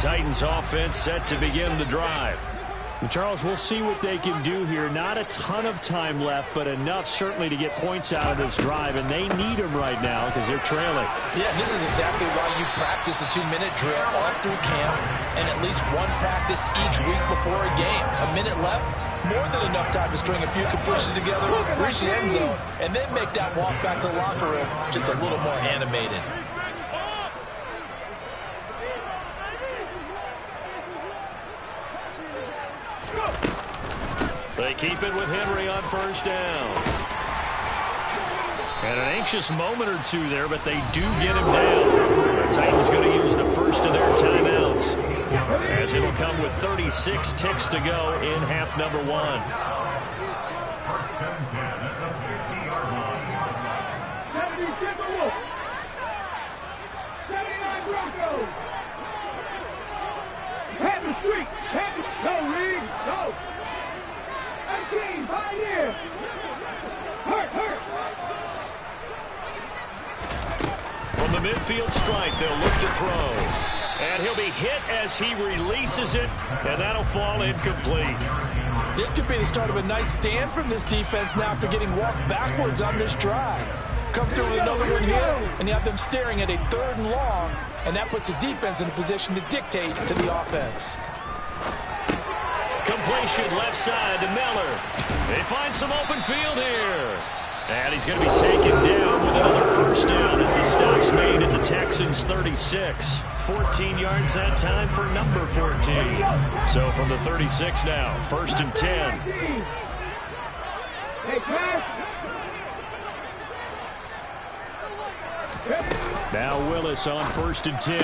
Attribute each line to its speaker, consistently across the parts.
Speaker 1: Titans offense set to begin the drive.
Speaker 2: Charles, we'll see what they can do here. Not a ton of time left, but enough certainly to get points out of this drive, and they need them right now because they're trailing.
Speaker 3: Yeah, this is exactly why you practice a 2-minute drill all through camp and at least one practice each week before a game. A minute left, more than enough time to string a few completions together, reach the end zone, and then make that walk back to the locker room just a little more animated.
Speaker 1: They keep it with Henry on first down. And an anxious moment or two there, but they do get him down. The Titans going to use the first of their timeouts, as it'll come with 36 ticks to go in half number 1. From the midfield stripe, they'll look to throw. And he'll be hit as he releases it, and that'll fall incomplete.
Speaker 3: This could be the start of a nice stand from this defense now after getting walked backwards on this drive. Come through with another one here, and you have them staring at a 3rd and long, and that puts the defense in a position to dictate to the offense.
Speaker 1: Completion left side to Miller. They find some open field here. And he's going to be taken down with another first down as the stop's made at the Texans' 36. 14 yards that time for number 14. So from the 36 now, 1st and 10. Now Willis on 1st and 10.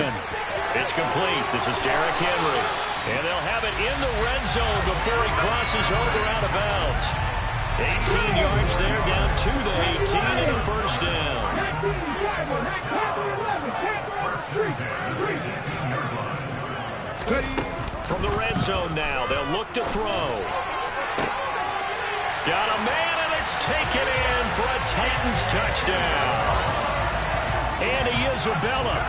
Speaker 1: It's complete. This is Derrick Henry. And they'll have it in the red zone before he crosses over out of bounds. 18 yards there, down to the 18 and a first down. From the red zone now, they'll look to throw. Got a man, and it's taken in for a Titans touchdown. Andy Isabella,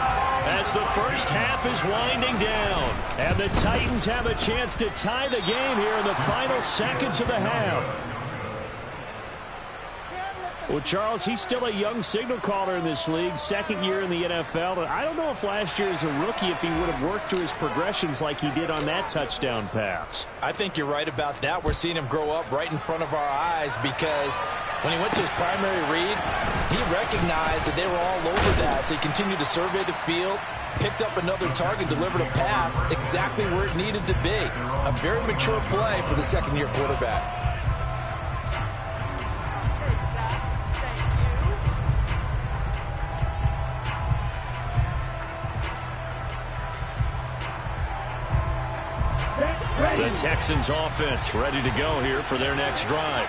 Speaker 1: as the first half is winding down. And the Titans have a chance to tie the game here in the final seconds of the half. Well, Charles, he's still a young signal caller in this league, 2nd year in the NFL. And I don't know if last year as a rookie if he would have worked through his progressions like he did on that touchdown pass.
Speaker 3: I think you're right about that. We're seeing him grow up right in front of our eyes because when he went to his primary read, he recognized that they were all over that. So he continued to survey the field, picked up another target, delivered a pass exactly where it needed to be. A very mature play for the 2nd-year quarterback.
Speaker 1: The Texans offense ready to go here for their next drive.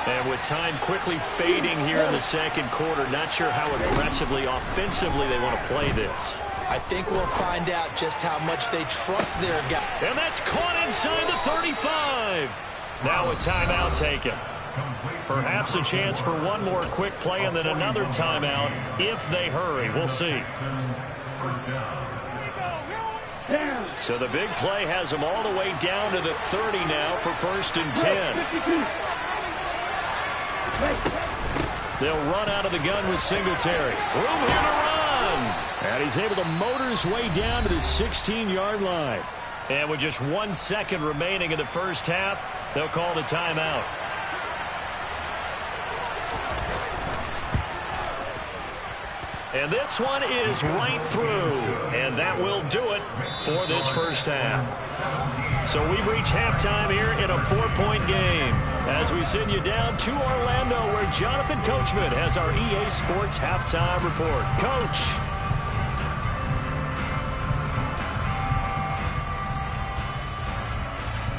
Speaker 1: And with time quickly fading here in the 2nd quarter, not sure how aggressively, offensively they want to play this.
Speaker 3: I think we'll find out just how much they trust their guy.
Speaker 1: And that's caught inside the 35. Now a timeout taken. Perhaps a chance for one more quick play and then another timeout if they hurry. We'll see. So the big play has them all the way down to the 30 now for 1st and 10. They'll run out of the gun with Singletary. Room here to run. And he's able to motor his way down to the 16-yard line. And with just 1 second remaining in the first half, they'll call the timeout. And this one is right through. And that will do it for this first half. So we've reached halftime here in a 4-point game as we send you down to Orlando where Jonathan Coachman has our EA Sports halftime report. Coach.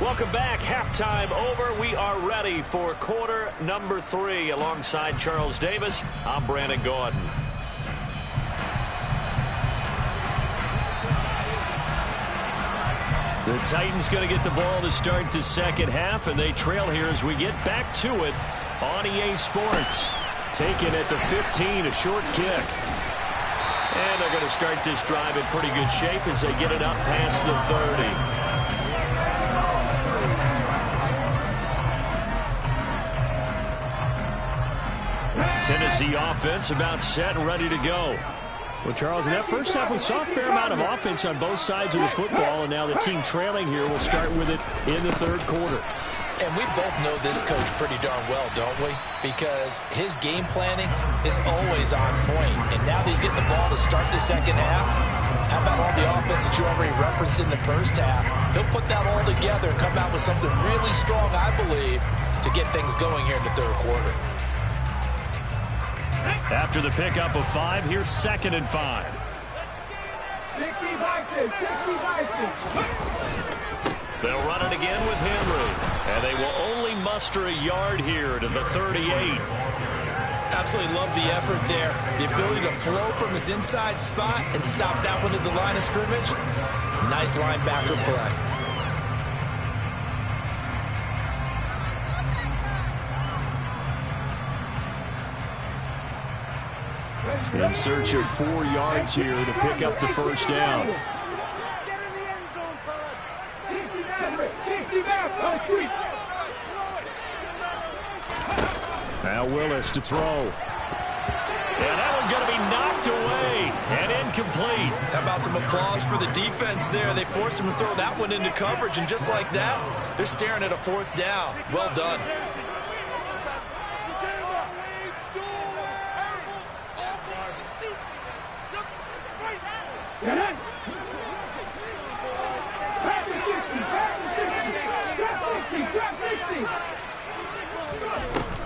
Speaker 1: Welcome back. Halftime over. We are ready for quarter number 3 alongside Charles Davis. I'm Brandon Gordon. The Titans going to get the ball to start the second half, and they trail here as we get back to it on EA Sports. Taken at the 15, a short kick. And they're going to start this drive in pretty good shape as they get it up past the 30. Tennessee offense about set and ready to go.
Speaker 2: Well, Charles, in that first half, we saw a fair amount of offense on both sides of the football, and now the team trailing here will start with it in the third quarter.
Speaker 3: And we both know this coach pretty darn well, don't we? Because his game planning is always on point. And now that he's getting the ball to start the second half, how about all the offense that you already referenced in the first half? He'll put that all together and come out with something really strong, I believe, to get things going here in the third quarter.
Speaker 1: After the pickup of 5, here's 2nd and 5. They'll run it again with Henry. And they will only muster a yard here to the 38.
Speaker 3: Absolutely love the effort there. The ability to flow from his inside spot and stop that one at the line of scrimmage. Nice linebacker play.
Speaker 2: In search of 4 yards here to pick up the first down. Now Willis to throw.
Speaker 1: And that one's going to be knocked away and incomplete.
Speaker 3: How about some applause for the defense there? They forced him to throw that one into coverage, and just like that, they're staring at a 4th down. Well done.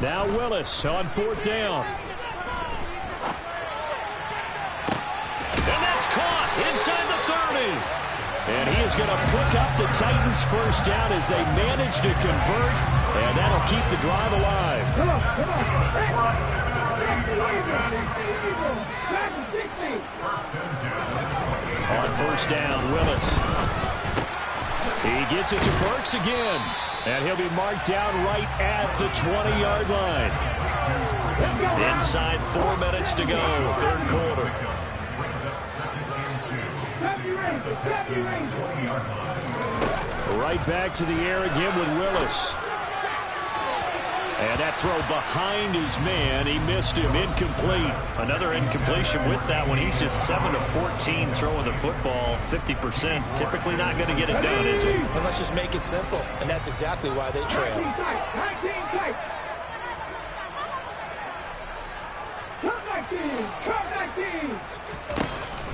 Speaker 2: Now Willis on 4th down.
Speaker 1: And that's caught inside the 30.
Speaker 2: And he is going to pick up the Titans' first down as they manage to convert, and that'll keep the drive alive. On 1st down, Willis. He gets it to Burks again. And he'll be marked down right at the 20-yard line.
Speaker 1: Inside 4 minutes to go, third quarter.
Speaker 2: Right back to the air again with Willis. And that throw behind his man. He missed him. Incomplete.
Speaker 1: Another incompletion with that one. He's just 7 of 14 throwing the football. 50%. Typically not going to get it done, is it?
Speaker 3: And let's just make it simple. And that's exactly why they trail.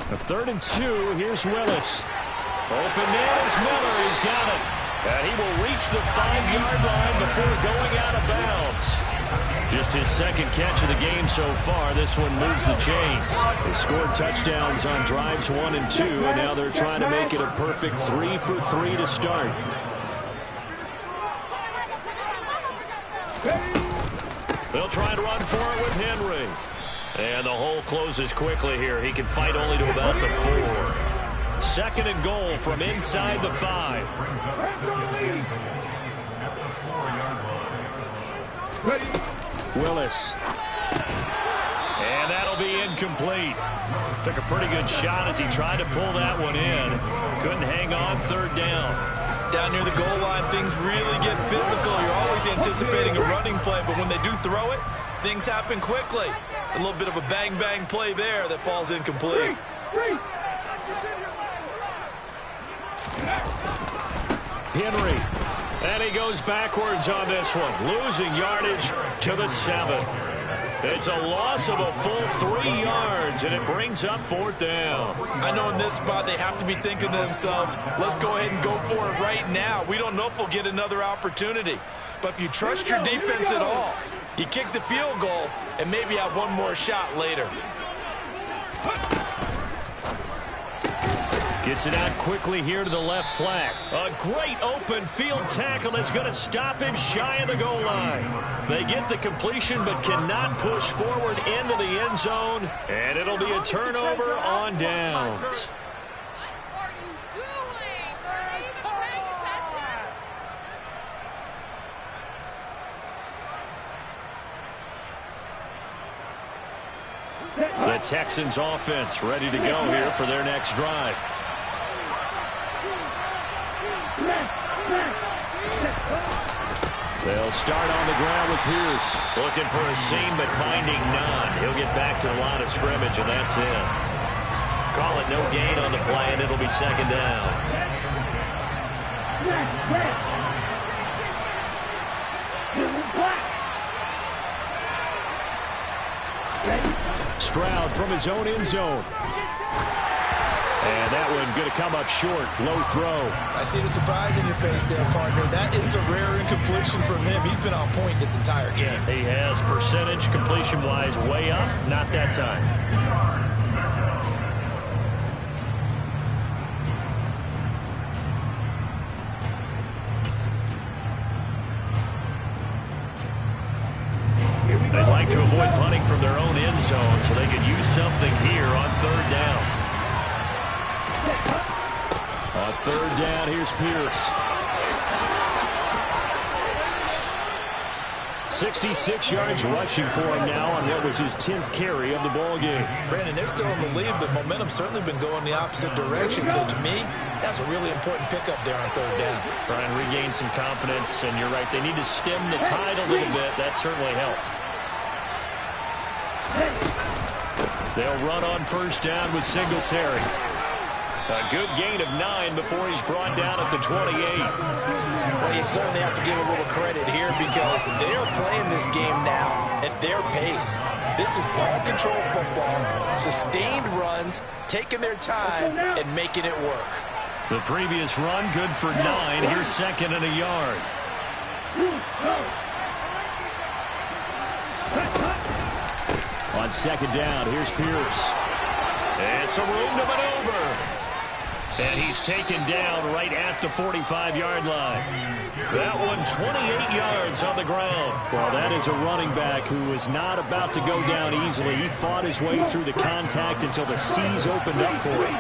Speaker 2: A 3rd and 2. Here's Willis.
Speaker 1: Open man is Miller. He's got it. And he will reach the 5-yard line before going out of bounds. Just his 2nd catch of the game so far. This one moves the chains.
Speaker 2: They scored touchdowns on drives 1 and 2, and now they're trying to make it a perfect 3 for 3 to start.
Speaker 1: They'll try and run for it with Henry. And the hole closes quickly here. He can fight only to about the 4. 2nd and goal from inside the 5.
Speaker 2: Willis.
Speaker 1: And that'll be incomplete. Took a pretty good shot as he tried to pull that one in. Couldn't hang on 3rd down.
Speaker 3: Down near the goal line, things really get physical. You're always anticipating a running play, but when they do throw it, things happen quickly. A little bit of a bang-bang play there that falls incomplete.
Speaker 2: Henry.
Speaker 1: And he goes backwards on this one, losing yardage to the 7. It's a loss of a full 3 yards, and it brings up 4th down.
Speaker 3: I know in this spot they have to be thinking to themselves, let's go ahead and go for it right now. We don't know if we'll get another opportunity. But if you trust your defense at all, you kick the field goal and maybe have one more shot later.
Speaker 1: Gets it out quickly here to the left flank. A great open field tackle that's going to stop him shy of the goal line. They get the completion but cannot push forward into the end zone, and it'll be a turnover on downs. The Texans offense ready to go here for their next drive.
Speaker 2: They'll start on the ground with Pierce.
Speaker 1: Looking for a seam, but finding none. He'll get back to the line of scrimmage, and that's it. Call it no gain on the play, and it'll be second down.
Speaker 2: Stroud from his own end zone. And that one going to come up short. Low throw.
Speaker 3: I see the surprise in your face there, partner. That is a rare incompletion from him. He's been on point this entire game.
Speaker 1: He has percentage completion-wise way up. Not that time. They'd like to avoid punting from their own end zone so they can use something here on third down.
Speaker 2: On third down, here's Pierce. 66 yards rushing for him now on what was his 10th carry of the ball game.
Speaker 3: Brandon, they're still in the lead, but momentum's certainly been going the opposite direction. So to me, that's a really important pickup there on third down.
Speaker 1: Try and regain some confidence, and you're right, they need to stem the tide a little bit. That certainly helped. They'll run on first down with Singletary. A good gain of 9 before he's brought down at the 28.
Speaker 3: Well, you certainly have to give a little credit here because they're playing this game now at their pace. This is ball control football, sustained runs, taking their time and making it work.
Speaker 1: The previous run good for 9. Here's second and a yard.
Speaker 2: On second down, here's Pierce.
Speaker 1: It's a room to maneuver. And he's taken down right at the 45-yard line. That one 28 yards on the ground.
Speaker 2: Well, that is a running back who was not about to go down easily. He fought his way through the contact until the seas opened up for him.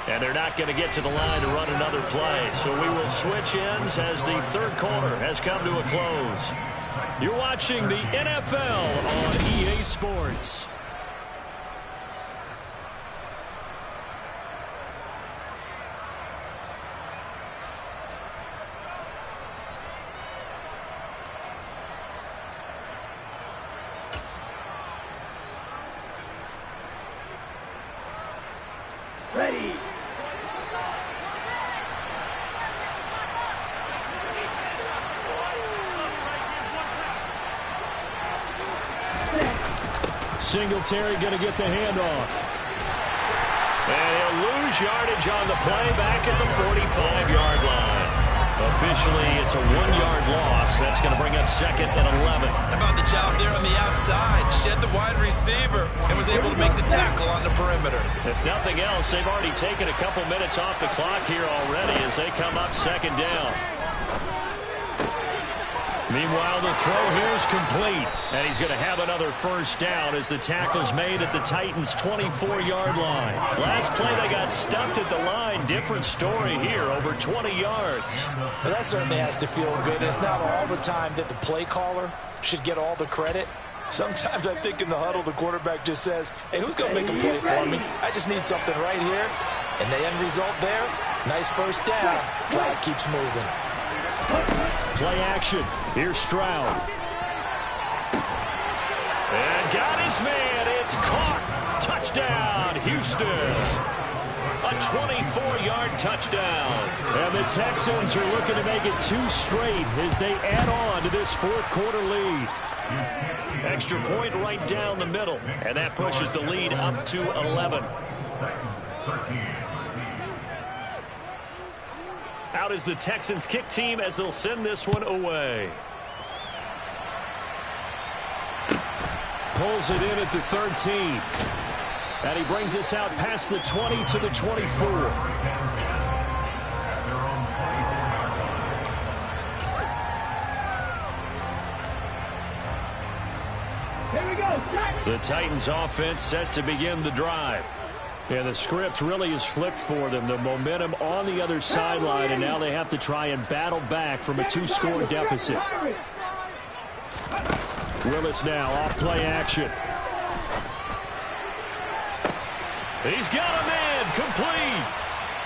Speaker 1: And they're not going to get to the line to run another play. So we will switch ends as the third quarter has come to a close. You're watching the NFL on EA Sports.
Speaker 4: Ready.
Speaker 2: Singletary going to get the handoff.
Speaker 1: And he'll lose yardage on the play back at the 45-yard line. Officially, it's a 1-yard loss. That's going to bring up second and 11.
Speaker 3: How about the job there on the outside? Shed the wide receiver and was able to make the tackle on the perimeter.
Speaker 1: If nothing else, they've already taken a couple minutes off the clock here already as they come up second down. Meanwhile, the throw here is complete. And he's going to have another first down as the tackle's made at the Titans' 24-yard line. Last play, they got stuffed at the line. Different story here, over 20 yards.
Speaker 3: Well, that certainly has to feel good. It's not all the time that the play caller should get all the credit. Sometimes I think in the huddle, the quarterback just says, hey, who's going to make a play for me? I just need something right here. And the end result there, nice first down. Drive keeps moving.
Speaker 2: Play action. Here's Stroud.
Speaker 1: And got his man. It's caught. Touchdown, Houston. A 24-yard touchdown.
Speaker 2: And the Texans are looking to make it 2 straight as they add on to this fourth quarter lead.
Speaker 1: Extra point right down the middle. And that pushes the lead up to 11. Out is the Texans kick team as they'll send this one away.
Speaker 2: Pulls it in at the 13. And he brings us out past the 20 to the 24.
Speaker 4: Here we go.
Speaker 1: The Titans offense set to begin the drive.
Speaker 2: Yeah, the script really is flipped for them. The momentum on the other sideline, and now they have to try and battle back from a 2-score deficit. Willis now off play action.
Speaker 1: He's got a man, complete.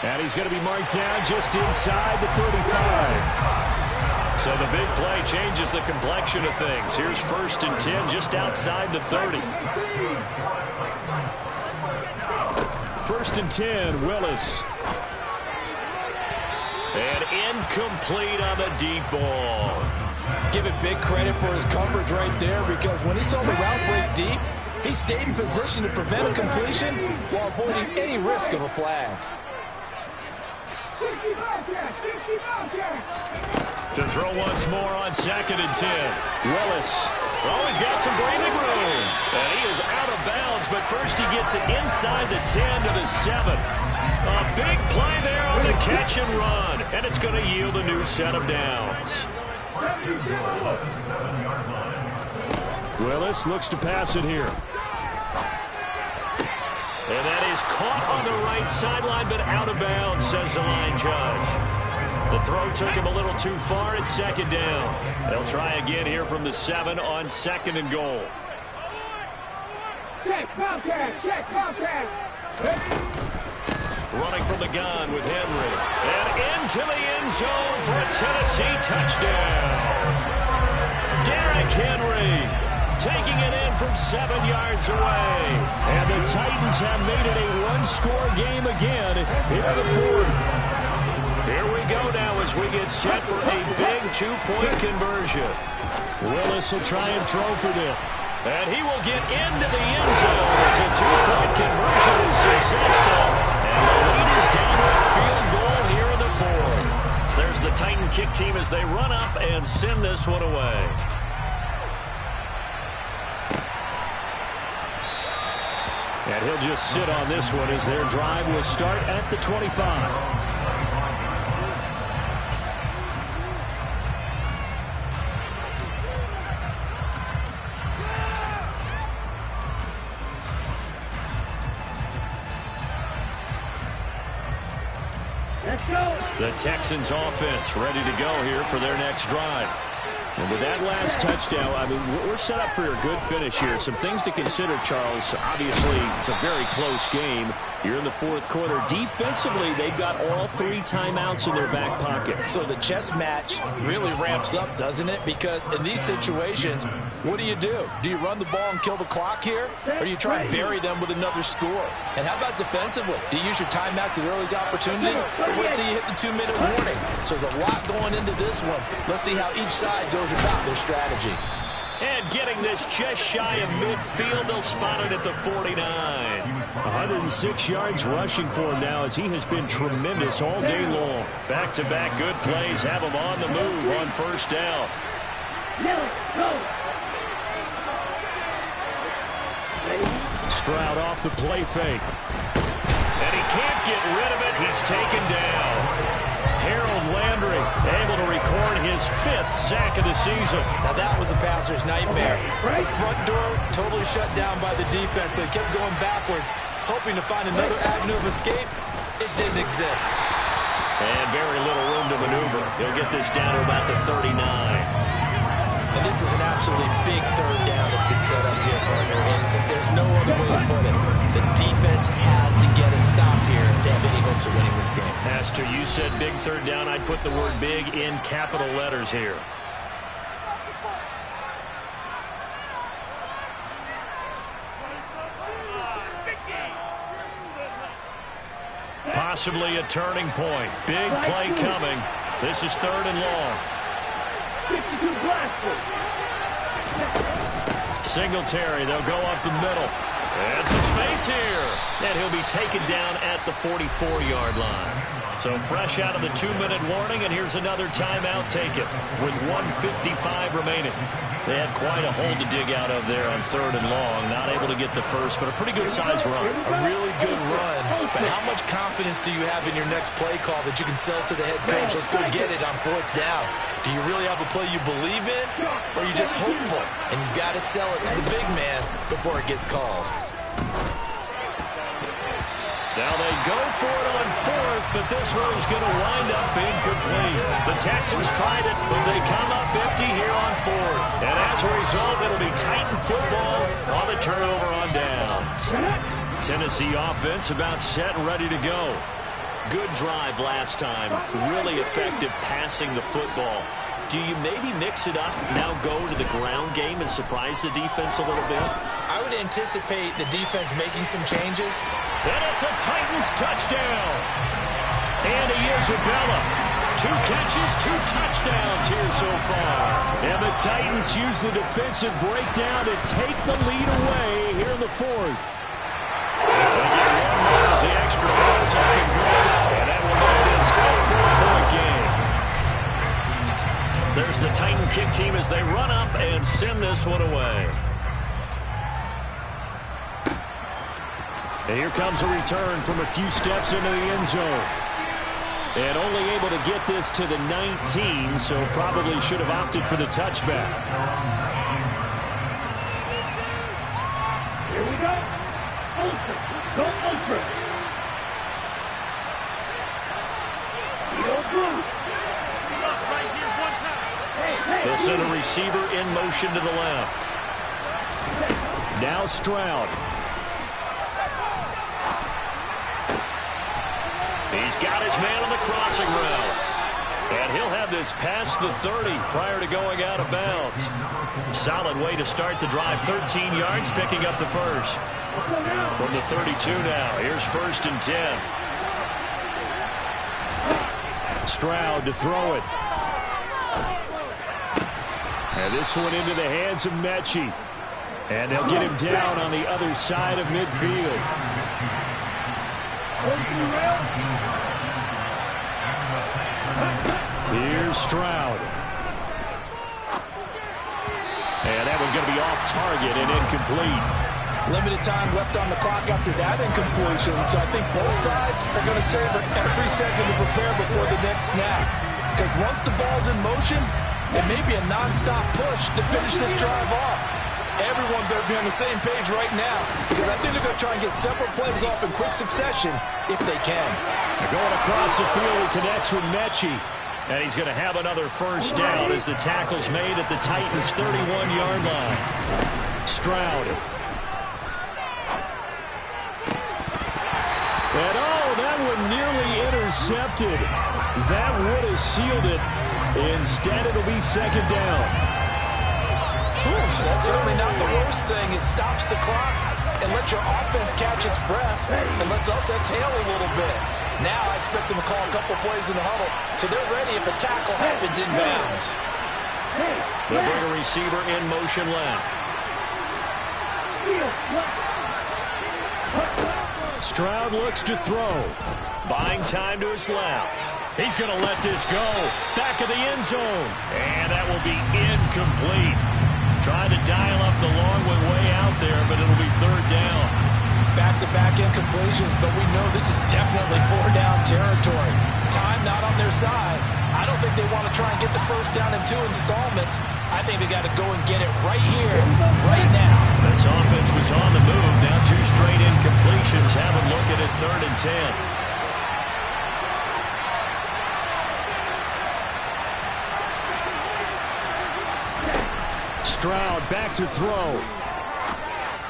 Speaker 2: And he's going to be marked down just inside the 35.
Speaker 1: So the big play changes the complexion of things. Here's 1st and 10 just outside the 30.
Speaker 2: 1st and 10, Willis.
Speaker 1: And incomplete on the deep ball.
Speaker 3: Give it big credit for his coverage right there, because when he saw the route break deep, he stayed in position to prevent a completion while avoiding any risk of a flag.
Speaker 1: To throw once more on 2nd and 10.
Speaker 2: Willis.
Speaker 1: Oh, he's got some breathing room. And he is out of bounds, but first he gets it inside the 10 to the 7. A big play there on the catch and run, and it's going to yield a new set of downs.
Speaker 2: Willis looks to pass it here.
Speaker 1: And that is caught on the right sideline, but out of bounds, says the line judge. The throw took him a little too far. It's 2nd down. They'll try again here from the 7 on 2nd and goal.
Speaker 4: Check, Bobcat.
Speaker 1: Running from the gun with Henry. And into the end zone for a Tennessee touchdown. Derrick Henry taking it in from 7 yards away.
Speaker 2: And the Titans have made it a 1-score game again here in the 4th.
Speaker 1: Here we go now as we get set for a big 2-point conversion.
Speaker 2: Willis will try and throw for this.
Speaker 1: And he will get into the end zone as a 2-point conversion is successful. And the lead is down to a field goal here in the 4th. There's the Titan kick team as they run up and send this one away.
Speaker 2: And he'll just sit on this one as their drive will start at the 25.
Speaker 1: The Texans offense ready to go here for their next drive.
Speaker 2: And with that last touchdown, I mean, we're set up for a good finish here. Some things to consider, Charles. Obviously, it's a very close game. You're in the 4th quarter. Defensively, they've got all 3 timeouts in their back pocket.
Speaker 3: So the chess match really ramps up, doesn't it? Because in these situations, what do? Do you run the ball and kill the clock here? Or do you try and bury them with another score? And how about defensively? Do you use your timeouts at earliest opportunity? Or wait till you hit the 2-minute warning? So there's a lot going into this one. Let's see how each side goes about their strategy.
Speaker 1: And getting this just shy of midfield, they'll spot it at the 49.
Speaker 2: 106 yards rushing for him now as he has been tremendous all day long.
Speaker 1: Back-to-back good plays have him on the move on 1st down.
Speaker 2: Stroud off the play fake.
Speaker 1: And he can't get rid of it. He's taken down. Harold Landry able to record his 5th sack of the season.
Speaker 3: Now that was a passer's nightmare. The front door totally shut down by the defense. So he kept going backwards, hoping to find another avenue of escape. It didn't exist.
Speaker 1: And very little room to maneuver. He'll get this down to about the 39.
Speaker 3: And this is an absolutely big 3rd down that's been set up here, partner. And there's no other way to put it. The defense has to get a stop here to have any hopes of winning this game.
Speaker 1: Pastor, you said big 3rd down. I'd put the word big in capital letters here. Possibly a turning point. Big play coming. This is 3rd and long. Singletary, they'll go up the middle. And some space here. And he'll be taken down at the 44-yard line. So fresh out of the 2-minute warning, and here's another timeout taken with 1:55 remaining. They had quite a hole to dig out of there on 3rd and long. Not able to get the first, but a pretty good-sized run.
Speaker 3: A really good run. But how much confidence do you have in your next play call that you can sell to the head coach? Let's go get it on 4th down. Do you really have a play you believe in, or are you just hopeful? And you got to sell it to the big man before it gets called.
Speaker 1: Now they go for it on fourth, but this one is going to wind up incomplete. The Texans tried it, but they come up empty here on fourth. And as a result, it'll be Titan football on the turnover on downs. Tennessee offense about set and ready to go. Good drive last time. Really effective passing the football. Do you maybe mix it up, now go to the ground game and surprise the defense a little bit?
Speaker 3: I would anticipate the defense making some changes.
Speaker 1: And it's a Titans touchdown. And Isabella. 2 catches, 2 touchdowns here so far. And the Titans use the defensive breakdown to take the lead away here in the fourth. They get one more as the extra points have been good. And that will make this a 4-point game. There's the Titan kick team as they run up and send this one away. And here comes a return from a few steps into the end zone. And only able to get this to the 19, so probably should have opted for the touchback.
Speaker 4: Here we go. Ultra. Go Ultra. Field blue. Right here one time.
Speaker 1: They'll send a receiver in motion to the left. Now Stroud. He's got his man on the crossing route. And he'll have this past the 30 prior to going out of bounds. Solid way to start the drive. 13 yards, picking up the first. From the 32 now. Here's 1st and 10. Stroud to throw it. And this one into the hands of Mechie. And they'll get him down on the other side of midfield. Here's Stroud. And that one's going to be off target and incomplete.
Speaker 3: Limited time left on the clock after that incompletion, so I think both sides are going to save every second to prepare before the next snap. Because once the ball's in motion, it may be a non-stop push to finish this drive off. Everyone better be on the same page right now, because I think they're going to try and get several plays off in quick succession if they can.
Speaker 1: They're going across the field. He connects with Mechie. And he's going to have another first down as the tackle's made at the Titans' 31-yard line. Stroud. And oh, that one nearly intercepted. That would have sealed it. Instead, it'll be 2nd down.
Speaker 3: That's certainly not the worst thing. It stops the clock and lets your offense catch its breath and lets us exhale a little bit. Now I expect them to call a couple plays in the huddle, so they're ready if a tackle happens in bounds.
Speaker 1: They'll bring a receiver in motion left. Stroud looks to throw. Buying time to his left. He's going to let this go. Back of the end zone. And that will be incomplete. Trying to dial up the long one way out there, but it'll be 3rd down.
Speaker 3: Back-to-back incompletions, but we know this is definitely 4-down territory. Time not on their side. I don't think they want to try and get the first down in 2 installments. I think they got to go and get it right here, right now.
Speaker 1: This offense was on the move. Now 2 straight incompletions. Have them looking at 3rd and 10. Stroud back to throw.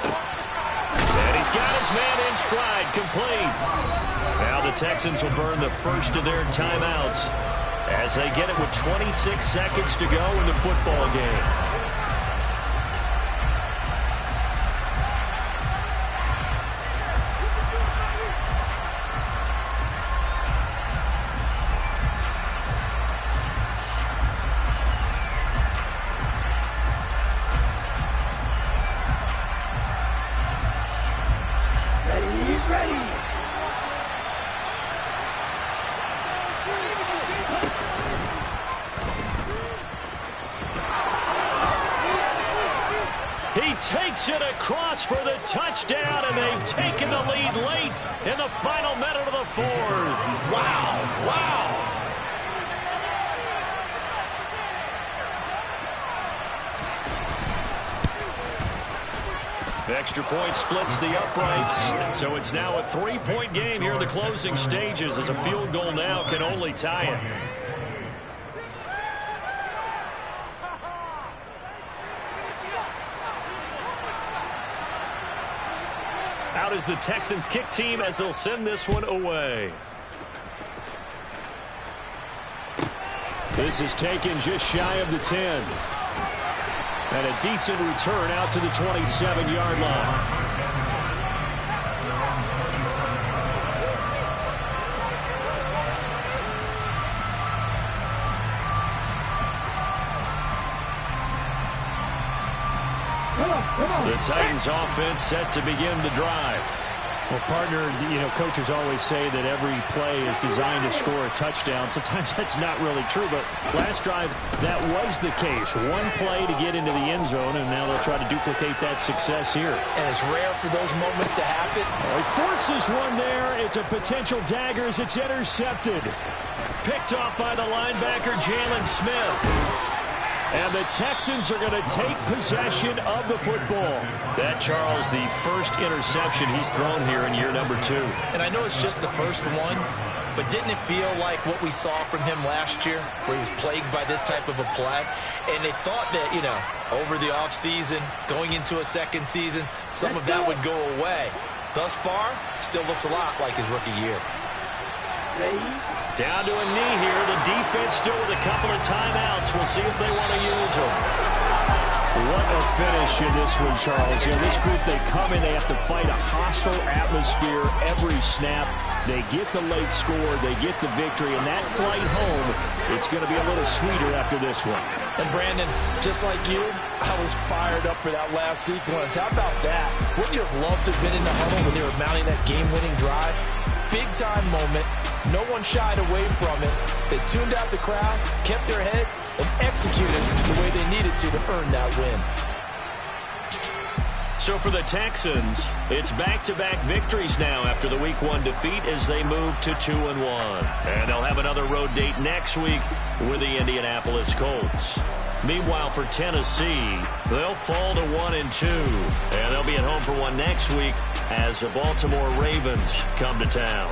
Speaker 1: And he's got his man in stride, complete. Now the Texans will burn the first of their timeouts as they get it with 26 seconds to go in the football game. Takes it across for the touchdown, and they've taken the lead late in the final minute of the 4th.
Speaker 3: Wow, wow.
Speaker 1: The extra point splits the uprights. So it's now a 3-point game here in the closing stages, as a field goal now can only tie it. Out is the Texans kick team as they'll send this one away.
Speaker 2: This is taken just shy of the 10. And a decent return out to the 27-yard line.
Speaker 1: The Titans offense set to begin the drive.
Speaker 2: Well, partner, coaches always say that every play is designed to score a touchdown. Sometimes that's not really true, but last drive, that was the case. One play to get into the end zone, and now they'll try to duplicate that success here.
Speaker 3: And it's rare for those moments to happen.
Speaker 2: He forces one there. It's a potential dagger as it's intercepted.
Speaker 1: Picked off by the linebacker, Jalen Smith.
Speaker 2: And the Texans are going to take possession of the football.
Speaker 1: That, Charles, the first interception he's thrown here in year number 2.
Speaker 3: And I know it's just the first one, but didn't it feel like what we saw from him last year, where he was plagued by this type of a play? And they thought that, over the offseason, going into a second season, some of that would go away. Thus far, still looks a lot like his rookie year.
Speaker 1: Down to a knee here. The defense still with a couple of timeouts. We'll see if they want to use them.
Speaker 2: What a finish in this one, Charles. This group, they come in, they have to fight a hostile atmosphere every snap. They get the late score, they get the victory, and that flight home, it's going to be a little sweeter after this one.
Speaker 3: And Brandon, just like you, I was fired up for that last sequence. How about that? Wouldn't you have loved to have been in the huddle when they were mounting that game-winning drive? Big-time moment. No one shied away from it. They tuned out the crowd, kept their heads, and executed the way they needed to earn that win.
Speaker 1: So for the Texans, it's back-to-back victories now after the Week 1 defeat as they move to 2-1. And they'll have another road date next week with the Indianapolis Colts. Meanwhile, for Tennessee, they'll fall to 1-2. And they'll be at home for one next week as the Baltimore Ravens come to town.